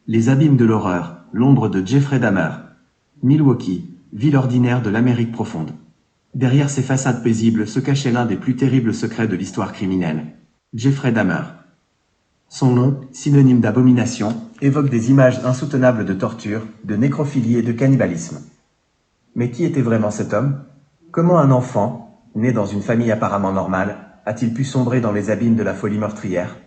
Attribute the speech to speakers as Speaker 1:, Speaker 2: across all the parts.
Speaker 1: Les abîmes de l'horreur, l'ombre de Jeffrey Dahmer. Milwaukee, ville ordinaire de l'Amérique profonde. Derrière ces façades paisibles se cachait l'un des plus terribles secrets de l'histoire criminelle. Jeffrey Dahmer. Son nom, synonyme d'abomination, évoque des images insoutenables de torture, de nécrophilie et de cannibalisme. Mais qui était vraiment cet homme? Comment un enfant, né dans une famille apparemment normale, a-t-il pu sombrer dans les abîmes de la folie meurtrière?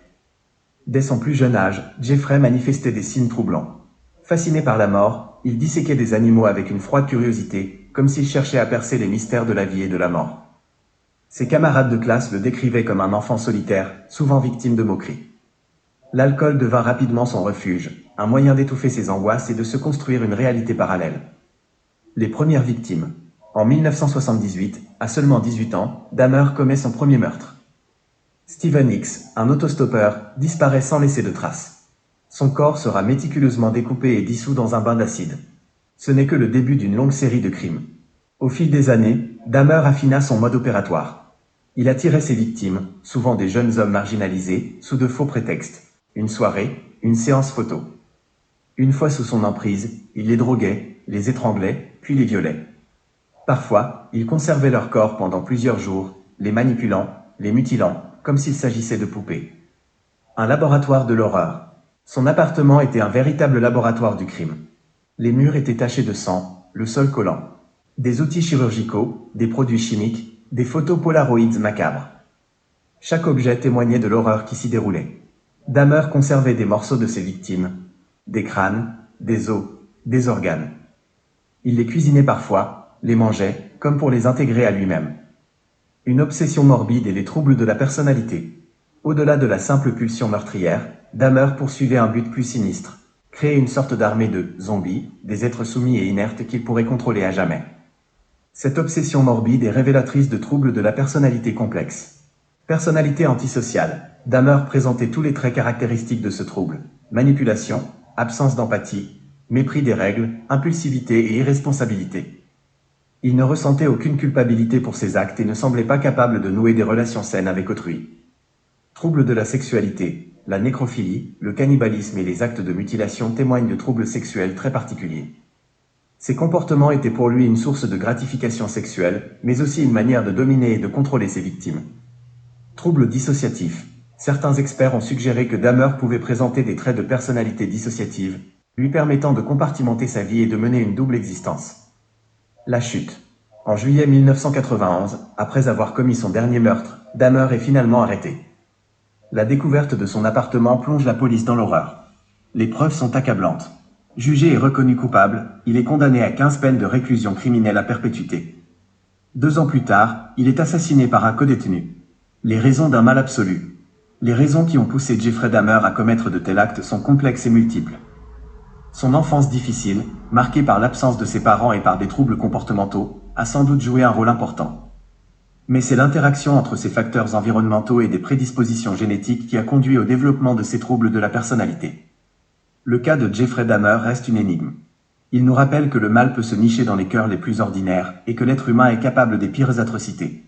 Speaker 1: Dès son plus jeune âge, Jeffrey manifestait des signes troublants. Fasciné par la mort, il disséquait des animaux avec une froide curiosité, comme s'il cherchait à percer les mystères de la vie et de la mort. Ses camarades de classe le décrivaient comme un enfant solitaire, souvent victime de moqueries. L'alcool devint rapidement son refuge, un moyen d'étouffer ses angoisses et de se construire une réalité parallèle. Les premières victimes. En 1978, à seulement 18 ans, Dahmer commet son premier meurtre. Steven Hicks, un autostoppeur, disparaît sans laisser de traces. Son corps sera méticuleusement découpé et dissous dans un bain d'acide. Ce n'est que le début d'une longue série de crimes. Au fil des années, Dahmer affina son mode opératoire. Il attirait ses victimes, souvent des jeunes hommes marginalisés, sous de faux prétextes. Une soirée, une séance photo. Une fois sous son emprise, il les droguait, les étranglait, puis les violait. Parfois, il conservait leur corps pendant plusieurs jours, les manipulant, les mutilant, comme s'il s'agissait de poupées. Un laboratoire de l'horreur. Son appartement était un véritable laboratoire du crime. Les murs étaient tachés de sang, le sol collant. Des outils chirurgicaux, des produits chimiques, des photos polaroïdes macabres. Chaque objet témoignait de l'horreur qui s'y déroulait. Dahmer conservait des morceaux de ses victimes, des crânes, des os, des organes. Il les cuisinait parfois, les mangeait, comme pour les intégrer à lui-même. Une obsession morbide et les troubles de la personnalité. Au-delà de la simple pulsion meurtrière, Dahmer poursuivait un but plus sinistre. Créer une sorte d'armée de zombies, des êtres soumis et inertes qu'il pourrait contrôler à jamais. Cette obsession morbide est révélatrice de troubles de la personnalité complexe. Personnalité antisociale. Dahmer présentait tous les traits caractéristiques de ce trouble. Manipulation, absence d'empathie, mépris des règles, impulsivité et irresponsabilité. Il ne ressentait aucune culpabilité pour ses actes et ne semblait pas capable de nouer des relations saines avec autrui. Troubles de la sexualité, la nécrophilie, le cannibalisme et les actes de mutilation témoignent de troubles sexuels très particuliers. Ces comportements étaient pour lui une source de gratification sexuelle, mais aussi une manière de dominer et de contrôler ses victimes. Troubles dissociatifs. Certains experts ont suggéré que Dahmer pouvait présenter des traits de personnalité dissociative, lui permettant de compartimenter sa vie et de mener une double existence. La chute. En juillet 1991, après avoir commis son dernier meurtre, Dahmer est finalement arrêté. La découverte de son appartement plonge la police dans l'horreur. Les preuves sont accablantes. Jugé et reconnu coupable, il est condamné à 15 peines de réclusion criminelle à perpétuité. 2 ans plus tard, il est assassiné par un codétenu. Les raisons d'un mal absolu. Les raisons qui ont poussé Jeffrey Dahmer à commettre de tels actes sont complexes et multiples. Son enfance difficile, marquée par l'absence de ses parents et par des troubles comportementaux, a sans doute joué un rôle important. Mais c'est l'interaction entre ces facteurs environnementaux et des prédispositions génétiques qui a conduit au développement de ces troubles de la personnalité. Le cas de Jeffrey Dahmer reste une énigme. Il nous rappelle que le mal peut se nicher dans les cœurs les plus ordinaires et que l'être humain est capable des pires atrocités.